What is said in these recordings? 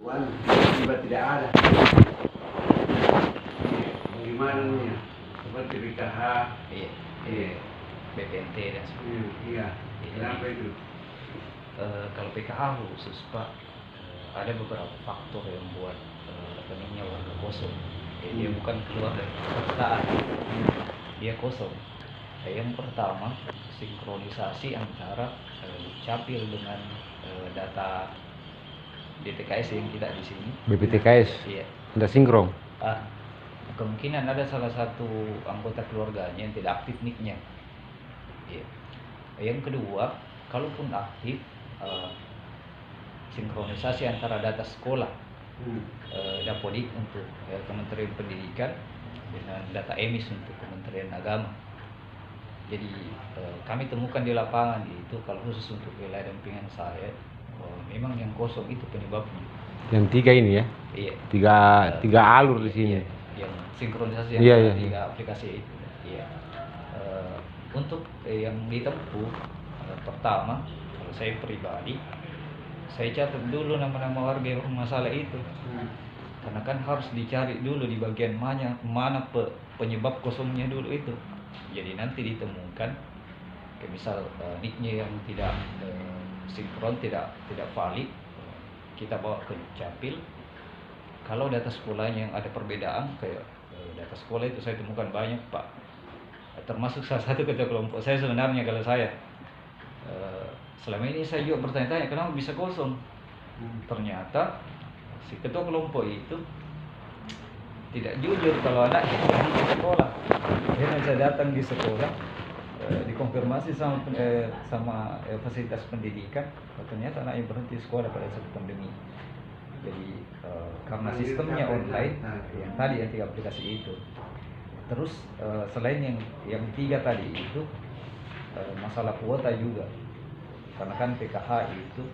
tiba tidak ada. Bagaimana nih? Seperti BKH, Iya, iya, BPNT dan sebagainya. iya. Kenapa itu? Kalau PKA khusus Pak, ada beberapa faktor yang membuat rekeningnya warna kosong. Dia bukan keluar dari perkataan, dia kosong. Yang pertama, sinkronisasi antara Dukcapil dengan data DTKS yang tidak di sini. BPTKS. Iya. Tidak sinkron. Kemungkinan ada salah satu anggota keluarganya yang tidak aktif nicknya. Iya. Yang kedua, kalaupun aktif, sinkronisasi antara data sekolah Dapodik untuk Kementerian Pendidikan dengan data EMIS untuk Kementerian Agama. Jadi kami temukan di lapangan itu, kalau khusus untuk wilayah dampingan saya, memang yang kosong itu penyebabnya. Yang tiga ini ya? Iya. Tiga alur di sini. Iya, yang sinkronisasi Iya. tiga aplikasi itu. Iya. Untuk yang ditempuh, pertama, kalau saya pribadi, saya catat dulu nama-nama warga yang bermasalah itu. Karena kan harus dicari dulu di bagian mana penyebab kosongnya dulu itu. Jadi nanti ditemukan, misal nicknya yang tidak sinkron, tidak valid, kita bawa ke Dukcapil. Kalau data sekolahnya yang ada perbedaan, kayak data sekolah itu saya temukan banyak Pak. Termasuk salah satu ketua kelompok saya sebenarnya, kalau saya selama ini saya juga bertanya-tanya kenapa bisa kosong. Ternyata si ketua kelompok itu tidak jujur kalau anaknya berhenti di sekolah. Dia bisa datang di sekolah, dikonfirmasi sama fasilitas pendidikan, ternyata anaknya berhenti sekolah pada saat pandemi. Jadi karena sistemnya online, yang tadi yang tiga aplikasi itu. Terus selain yang tiga tadi itu, masalah kuota juga. Karena kan PKH itu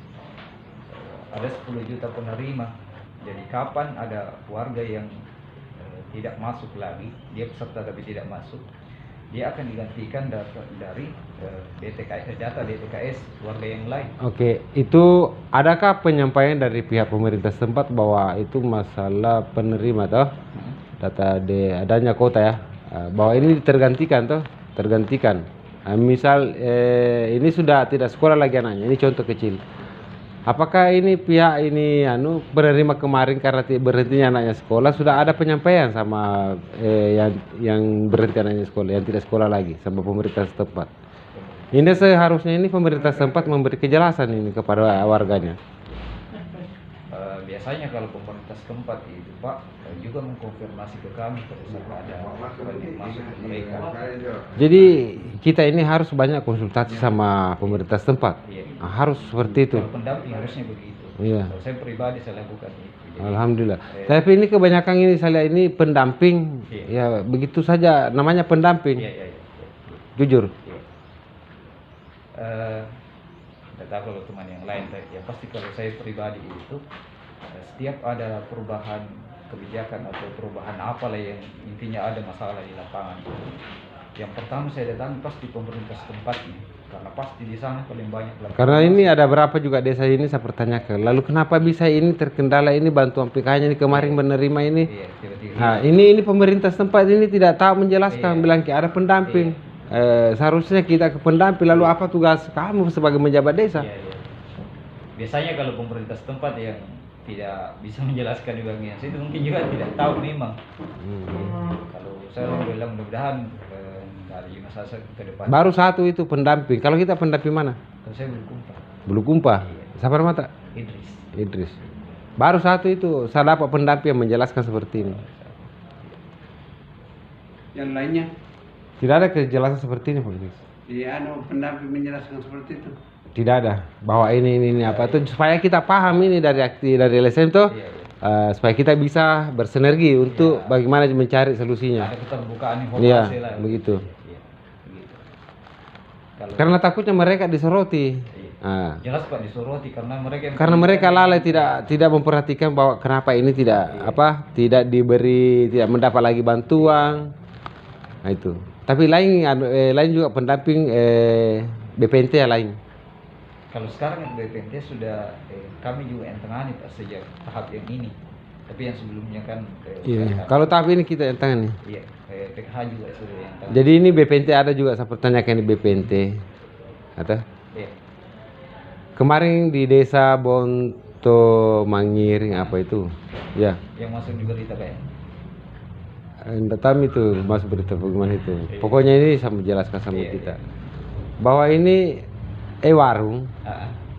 ada 10 juta penerima. Jadi kapan ada warga yang tidak masuk lagi, dia peserta tapi tidak masuk, dia akan digantikan dari data DTKS warga yang lain. Oke, itu adakah penyampaian dari pihak pemerintah setempat bahwa itu masalah penerima toh? Data adanya kuota ya, bahwa ini tergantikan toh, tergantikan. Misal ini sudah tidak sekolah lagi anaknya, ini contoh kecil. Apakah ini pihak ini penerima kemarin karena berhentinya anaknya sekolah sudah ada penyampaian sama yang berhenti anaknya sekolah, yang tidak sekolah lagi, sama pemerintah setempat? Ini seharusnya ini pemerintah setempat memberi kejelasan ini kepada warganya. Biasanya kalau pemerintah setempat itu Pak juga mengkonfirmasi ke kami pada saat ada masuk ke mereka. Jadi kita ini harus banyak konsultasi sama pemerintah setempat. Iya. Harus seperti itu. Kalau pendamping harusnya begitu. Iya. Kalau saya pribadi saya lakukan itu. Jadi, Alhamdulillah. Tapi ini kebanyakan ini saya lihat ini pendamping. Iya. Ya begitu saja namanya pendamping. Iya. Jujur. Iya. Tidak tahu kalau teman yang lain, ya pasti kalau saya pribadi itu setiap ada perubahan kebijakan atau perubahan apalah yang intinya ada masalah di lapangan, yang pertama saya datangi pasti pemerintah setempatnya, karena pasti di sana paling banyak lapangan. Karena ini ada berapa juga desa ini saya pertanyakan. Lalu kenapa bisa ini terkendala ini bantuan PKH-nya ini kemarin menerima ini? Iya, tiba-tiba. Nah, ini pemerintah setempat ini tidak tahu menjelaskan, bilang ada pendamping. Seharusnya kita ke pendamping, lalu apa tugas kamu sebagai menjabat desa? Iya. Biasanya kalau pemerintah setempat yang tidak bisa menjelaskan di bagian situ mungkin juga tidak tahu memang. Kalau saya bilang mudah-mudahan dari masa ke depan. Baru satu itu pendamping. Kalau kita pendamping mana? Kalau saya Bulukumpa. Bulukumpa. Iya. Siapa mata? Idris. Baru satu itu saya dapat pendamping yang menjelaskan seperti ini. Yang lainnya? Tidak ada kejelasan seperti ini, Pak Idris. Iya, pendamping menjelaskan seperti itu. Tidak ada bahwa ini apa tuh, supaya kita paham ini dari LSM tuh. Iya. Supaya kita bisa bersinergi untuk bagaimana mencari solusinya. Ada keterbukaan informasi Iya, lah. begitu. Iya, begitu. Karena takutnya mereka disoroti. Iya. Jelas Pak disoroti karena mereka lalai tidak memperhatikan bahwa kenapa ini tidak tidak mendapat lagi bantuan. Nah itu. Tapi lain juga pendamping BPNT ya lain. Kalau sekarang BPNT sudah kami juga yang tangani Pak sejak tahap yang ini. Tapi yang sebelumnya kan Iya. Kalau tahap ini kita yang tangani. iya, PKH juga sudah yang tangani. Jadi ini BPNT ada juga, saya pertanyakan di BPNT. Atau Iya. kemarin di desa Bonto Mangiring apa itu? Ya. Yang masuk di berita Pak ya? Enggak tahu itu masuk berita bagaimana itu. Pokoknya ini saya menjelaskan sama Iya, kita. Bahwa ini warung,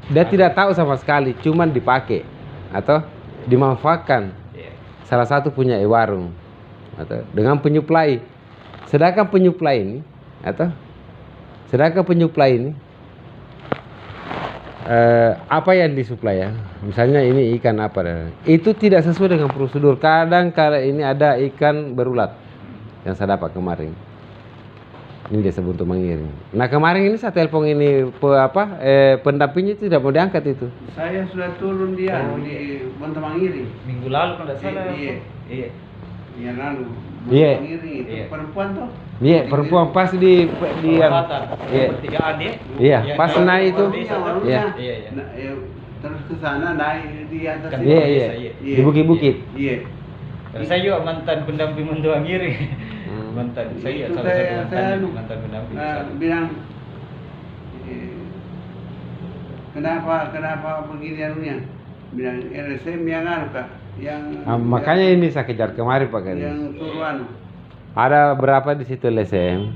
dia tidak tahu sama sekali, cuman dipakai atau dimanfaatkan. Iya. Salah satu punya warung atau dengan penyuplai. Sedangkan penyuplai ini apa yang disuplai ya? Misalnya ini ikan apa? Itu tidak sesuai dengan prosedur. Kadang kala ini ada ikan berulat yang saya dapat kemarin. Ini desa Bonto Mangiring. Nah kemarin ini saya telepon ini pendampingnya tidak mau diangkat itu. Saya sudah turun dia di Bonto Mangiring. Minggu lalu kalau tidak salah. Iya. Iya. Yang lalu. Iya. Bonto Mangiring itu Iya. perempuan tuh. Iya perempuan pas di Perempatan. Iya. Pertigaan dia. Iya, Yang pas di- naik itu. di- Iya. Iya, iya. Nah, terus ke sana naik di atas Kan itu. Iya, desa, iya. iya. Di bukit-bukit. Iya. Kalau saya juga mantan pendamping Bonto Mangiring. Mantan saya Itu salah satu saya mantan pendamping. bilang kenapa begini anunya? Bilang LSM yang anu Kak, yang Makanya ini saya kejar kemarin Pak Garis. yang suruh anu. Ada berapa di situ LSM?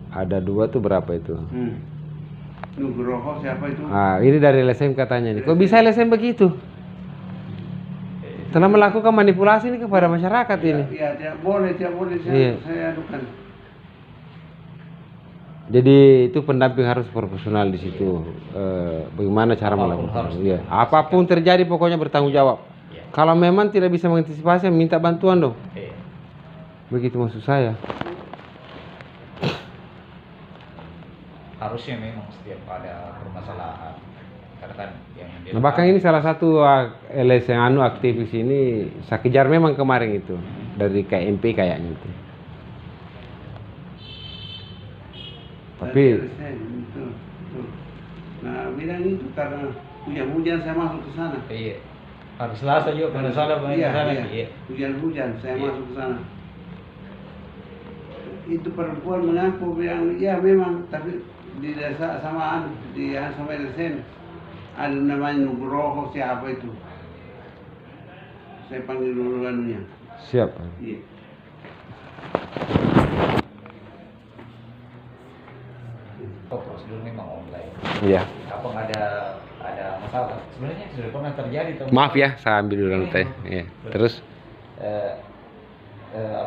Ada 2 tuh berapa itu? Nugroho siapa itu? Ini dari LSM katanya nih. Kok bisa LSM begitu? Telah melakukan manipulasi ini kepada masyarakat ini. Iya, tidak boleh Iya. saya adukan. Jadi itu pendamping harus profesional di situ. Bagaimana cara Apapun melakukan? harus Iya. Apapun terjadi pokoknya bertanggung jawab. Iya. Kalau memang tidak bisa mengantisipasi, minta bantuan dong. Iya. Begitu maksud saya. Harusnya memang setiap ada permasalahan. Karena kan yang di Nah, bahkan ini salah satu LSM aktivis ini saya kejar memang kemarin itu dari KMP kayaknya itu. Tapi Tadi LSM, betul. Nah, bilang itu karena hujan-hujan saya masuk ke sana. Iya. Hari Selasa juga pada salah banyak Iya, sana. iya. Iya. Hujan-hujan saya Iya. masuk ke sana. Itu perempuan mengaku bilang, ya memang, tapi di desa sama sama LSM ada namanya Nugroho siapa itu. Saya panggil dulu anunya. siap. Iya. Oh, prosedur memang online. Iya. Apa ada masalah? Sebenarnya sudah pernah terjadi teman. Maaf ya, saya ambil dulu teh. Iya. Terus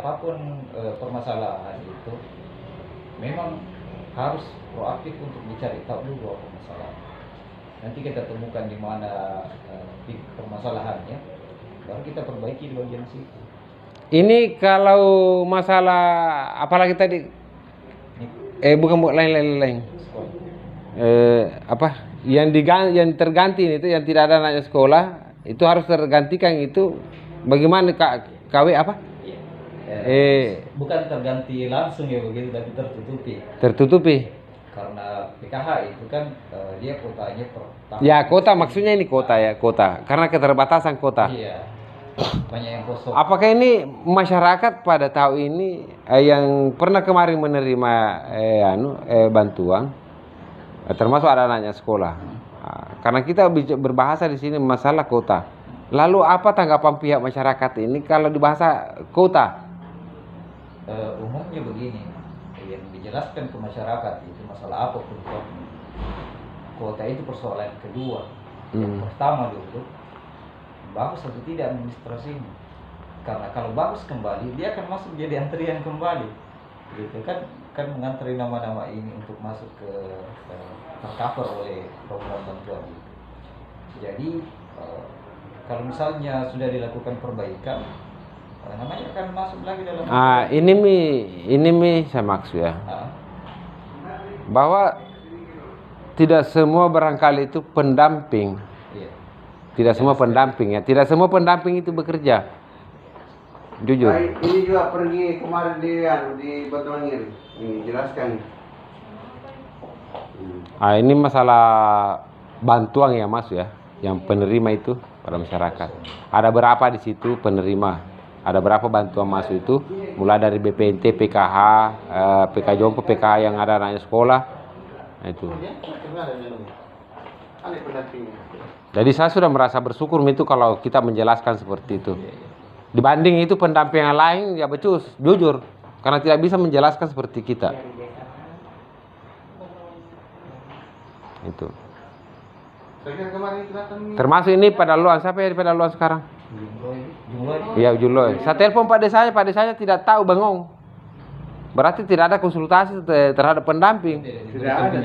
Apapun permasalahan itu memang harus proaktif untuk mencari tahu dulu apa masalah. Nanti kita temukan di mana titik permasalahannya, baru kita perbaiki di bagian situ. ini kalau masalah apalagi tadi bukan lain. Apa yang terganti itu yang tidak ada anaknya sekolah itu harus tergantikan itu bagaimana KW apa? Bukan terganti langsung ya begitu, tapi Tertutupi. karena PKH itu kan dia kotanya per tahun. Ya kota maksudnya ini kota ya kota karena keterbatasan kota. Iya, banyak yang kosong. Apakah ini masyarakat pada tahun ini yang pernah kemarin menerima bantuan termasuk ada anaknya sekolah. Karena kita berbahasa di sini masalah kota. Lalu apa tanggapan pihak masyarakat ini kalau di bahasa kota? Umumnya begini, yang dijelaskan ke masyarakat itu masalah apapun kota itu persoalan kedua. Yang pertama dulu, bagus atau tidak administrasinya. Karena kalau bagus kembali, dia akan masuk jadi antrian kembali. Gitu kan mengantri nama-nama ini untuk masuk ke tercover oleh program bantuan itu. Jadi kalau misalnya sudah dilakukan perbaikan, namanya akan masuk lagi dalam. Ini saya maksud ya. Bahwa tidak semua barangkali itu pendamping. Iya. Tidak semua pendamping ya. Tidak semua pendamping itu bekerja. Jujur. Baik, ini juga pergi kemarin di Bonto Mangiring. Ini jelaskan. Ini masalah bantuan yang masuk ya, yang penerima itu pada masyarakat. Ada berapa di situ penerima? Ada berapa bantuan masuk itu? Mulai dari BPNT, PKH, PK Jompo, PKH yang ada anaknya sekolah. Nah, itu. Jadi saya sudah merasa bersyukur itu kalau kita menjelaskan seperti itu. Dibanding itu pendampingan lain ya becus, jujur, karena tidak bisa menjelaskan seperti kita. Itu. Termasuk ini pada luar, siapa yang pada luar sekarang? Iya, Juloy. Saya telepon Pak Desanya tidak tahu bengong. Berarti tidak ada konsultasi terhadap pendamping. Tidak ada.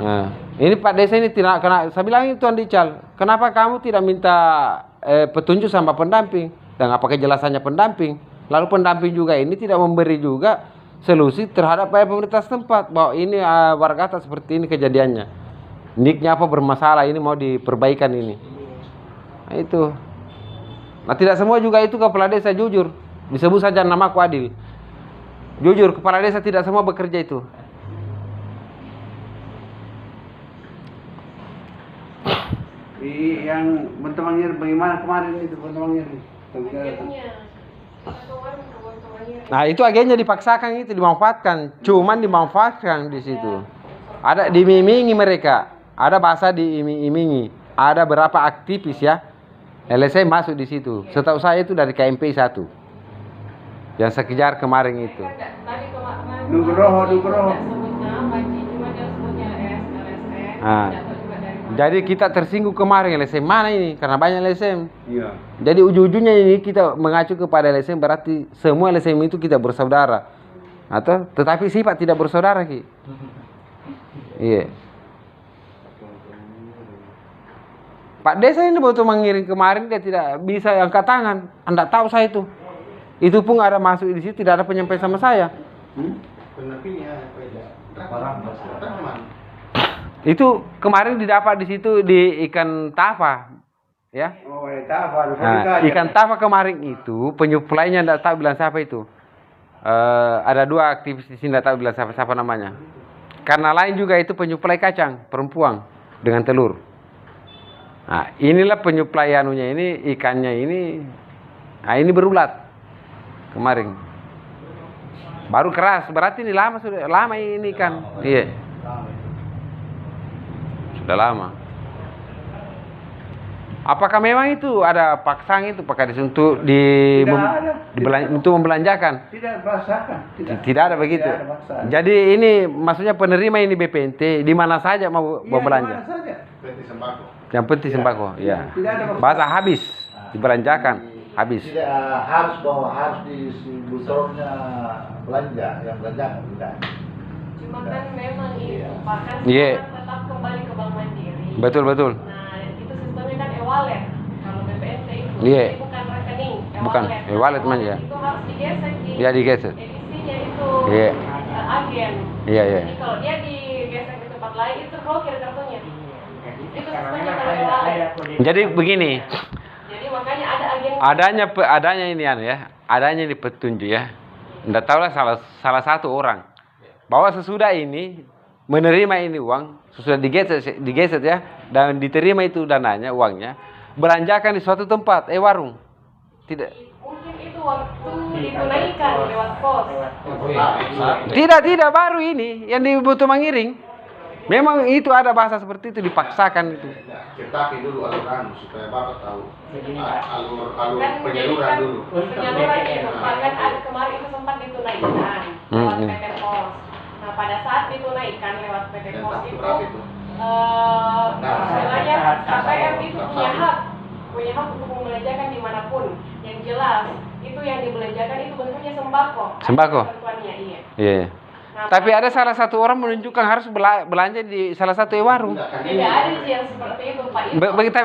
Nah, ini Pak Desa ini tidak kena. Saya bilang itu Tuan Dical, kenapa kamu tidak minta petunjuk sama pendamping dan apa kejelasannya pendamping? Lalu pendamping juga ini tidak memberi juga solusi terhadap pemerintah setempat bahwa ini warga atas seperti ini kejadiannya. Niknya apa bermasalah, ini mau diperbaikan ini. Nah, itu. Nah, tidak semua juga itu kepala desa jujur. Disebut saja namaku Adil. Jujur, kepala desa tidak semua bekerja itu. Yang Bentemangir bagaimana kemarin itu Bentemangir? Nah, itu agennya dipaksakan itu dimanfaatkan, cuman dimanfaatkan di situ. Ada diiming-imingi mereka, ada bahasa diiming-imingi, ada berapa aktivis ya. LSM masuk di situ. Setahu saya itu dari KMP 1. Yang saya kejar kemarin itu. Nugroho. Nah, jadi kita tersinggung kemarin LSM mana ini? Karena banyak LSM. Iya. Jadi ujung-ujungnya ini kita mengacu kepada LSM berarti semua LSM itu kita bersaudara. Atau tetapi sifat tidak bersaudara Ki. Iya. Pak Desa ini waktu mengiring kemarin dia tidak bisa angkat tangan. Anda tahu saya itu. Itu pun ada masuk di situ tidak ada penyampaian sama saya. Itu kemarin didapat di situ di ikan tapa, ya. Oh, tapa. Nah, ikan tapa kemarin itu penyuplainya tidak tahu bilang siapa itu. Ada 2 aktivis di sini tidak tahu bilang siapa namanya. Karena lain juga itu penyuplai kacang perempuan dengan telur. Nah, inilah penyuplai anunya ini ikannya ini. Nah, ini berulat kemarin. Baru keras, berarti ini sudah lama ini ikan. Iya. Sudah lama. Apakah memang itu ada paksaan itu Pak Kades untuk untuk membelanjakan? Tidak paksaan. Tidak ada begitu. Tidak ada paksaan. Jadi ini maksudnya penerima ini BPNT di mana saja mau belanja. Di mana saja. Yang penting sembako, ya. Tidak ada paksaan. Bahasa habis dibelanjakan, habis. Tidak harus bahwa harus di butornya belanja, yang belanjakan tidak. Cuma kan memang itu Pak kan Iya. tetap kembali ke Bank Mandiri. Betul. Nah, itu sistemnya kan e-wallet. Kalau BPNT itu Iya. jadi bukan rekening, Bukan, e-wallet man, ya. Itu harus digesek di Ya digesek. edisinya itu Iya. agen. Iya. Jadi kalau dia digesek di tempat lain itu blokir kartunya. Itu sistemnya kalau e-wallet. Jadi begini, Jadi makanya ada agen. adanya ini ya, adanya di petunjuk ya. Nggak tahulah salah satu orang bahwa sesudah ini menerima ini uang, sesudah digeset ya, dan diterima itu dananya, uangnya, belanjakan di suatu tempat, warung. Tidak. Mungkin itu waktu ditunaikan lewat pos. Tidak, baru ini yang di Butuh Mangiring. Memang itu ada bahasa seperti itu dipaksakan itu. Cetakin dulu aluran supaya Bapak tahu. Alur Kan penyaluran kan dulu. penyaluran itu Pak, kan ada kemarin itu sempat ditunaikan lewat PT Pos. Nah pada saat ditunaikan lewat PT Pos itu Berapa itu? istilahnya KPM itu punya hak untuk membelanjakan dimanapun. Yang jelas itu yang dibelanjakan itu bentuknya sembako. Sembako? Ada ketentuannya, iya. Iya. Nah, Tapi ada salah satu orang menunjukkan harus belanja di salah satu warung. tidak ada sih yang seperti itu Pak. Itu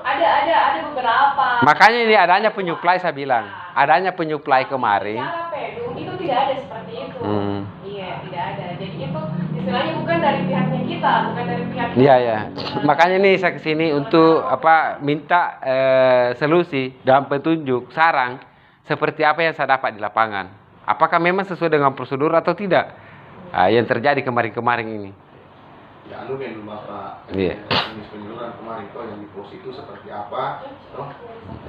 ada beberapa. Makanya ini adanya penyuplai saya bilang. Adanya penyuplai kemarin. Cara pedung itu tidak ada seperti itu. Iya, tidak ada. Jadi itu istilahnya bukan dari pihaknya kita, bukan dari pihaknya. Iya. Makanya nih saya kesini untuk minta solusi dan petunjuk saran seperti apa yang saya dapat di lapangan. Apakah memang sesuai dengan prosedur atau tidak? Yang terjadi kemarin-kemarin ini. Ya anu kan Bapak Iya. teknis penyaluran kemarin toh yang di pos itu seperti apa toh.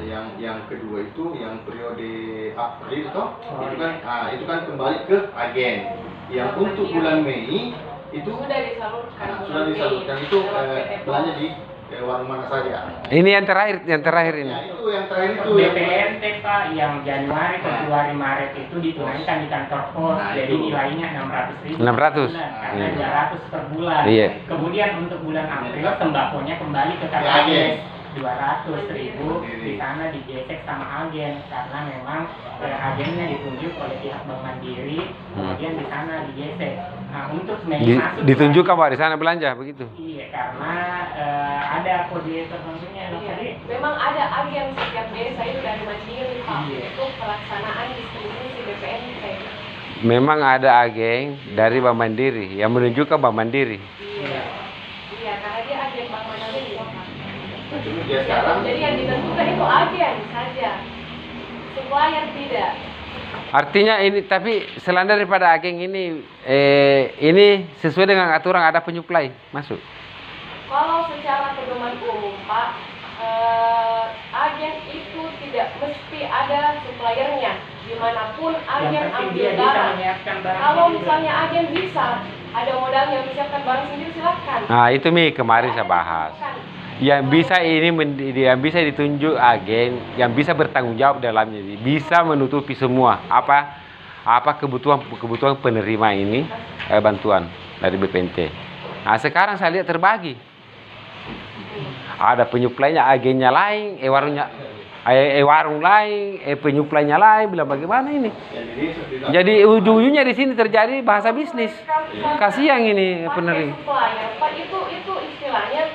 Yang kedua itu yang periode April toh itu kan kembali ke agen. Yang untuk bulan Mei itu Sudah disalurkan. sudah disalurkan itu belanja di warung mana saja. Ini yang terakhir ini. Ya itu yang terakhir itu BPNT Pak yang Januari, Februari, Maret itu ditunaikan di kantor pos, Nah, jadi itu. nilainya 600.000 600. karena Iya. 200 per bulan. Iya. Kemudian untuk bulan April sembakonya kembali ke Ya, agen. KKS 200.000 di sana digesek sama agen karena memang agennya ditunjuk oleh pihak Bank Mandiri, kemudian di sana digesek. Nah untuk Mei masuk Ditunjukkan bahwa di sana belanja begitu. Iya, karena ada kode tertentunya. Iya. Jadi Memang ada agen setiap desa itu dari Mandiri Pak Iya. untuk pelaksanaan distribusi BPNT. Memang ada agen dari Bank Mandiri yang menunjukkan Bank Mandiri. Iya. Iya, karena dia agen Bank Mandiri Pak. Cuma dia sekarang Jadi yang ditentukan itu agen saja, supplier tidak. Artinya ini, tapi selain daripada agen ini sesuai dengan aturan ada penyuplai masuk. Kalau secara pedoman umum Pak, agen itu tidak mesti ada suppliernya. Dimanapun yang agen penting ambil dia bisa barang. menyiapkan barang Kalau sendiri. misalnya agen bisa ada modalnya menyiapkan barang sendiri, silakan. Nah itu kemarin saya bahas. Yang bisa yang bisa ditunjuk agen, yang bisa bertanggung jawab dalamnya, bisa menutupi semua apa kebutuhan penerima ini bantuan dari BPNT. Nah sekarang saya lihat terbagi. Ada penyuplainya, agennya lain, warung lain, penyuplainya lain. Bilang bagaimana ini? Jadi ujung-ujungnya di sini terjadi bahasa bisnis. Kasihan ini penerima. Supplier Pak, itu istilahnya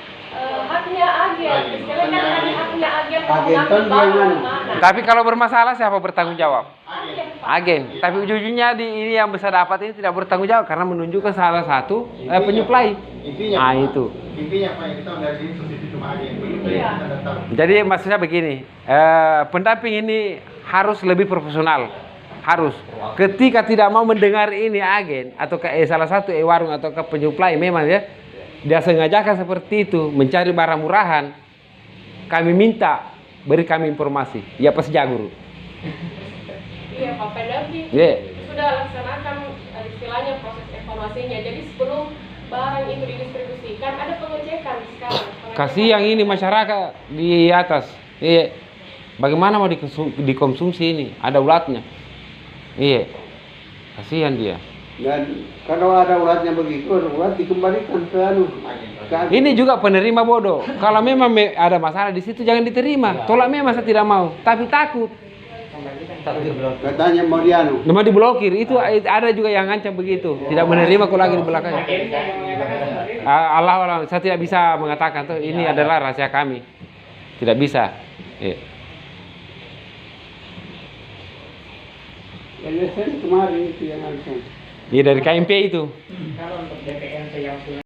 haknya agen. Istilahnya kan haknya agen mau Agen ngambil kan barang jangan. di mana. Tapi kalau bermasalah siapa bertanggung jawab? Agen Pak. Agen. Tapi ujung-ujungnya ini yang bisa dapat ini tidak bertanggung jawab karena menunjukkan salah satu penyuplai. intinya Nah Pak, itu. intinya Pak yang kita dari sini subsidi cuma agen. Begitu Iya. ya kita tahu. Jadi maksudnya begini, pendamping ini harus lebih profesional. Harus. Ketika tidak mau mendengar ini agen atau salah satu warung atau penyuplai memang ya, dia sengajakan seperti itu mencari barang murahan. Kami minta beri kami informasi. Ya pasti guru. Iya Pak, pendamping Iya. sudah laksanakan istilahnya proses evaluasinya. Jadi sebelum barang itu didistribusikan ada pengecekan sekarang. Kasihan ini masyarakat di atas. Iya. Bagaimana mau dikonsumsi ini? Ada ulatnya. Iya. Kasihan dia. Dan kalau ada ulatnya begitu, ulat dikembalikan ke agen. Ini juga penerima bodoh. Kalau memang ada masalah di situ jangan diterima. Tolak memang saya tidak mau, tapi takut. Katanya mau dianu. Cuma diblokir. Itu ada juga yang ngancam begitu. Tidak menerima kok lagi di belakang. Agennya yang menyatakan seperti itu. Allah, saya tidak bisa mengatakan tuh ini adalah rahasia kami. Tidak bisa. Iya. LSM kemarin itu yang ada. Iya dari KMP itu. Kalau untuk BPNT yang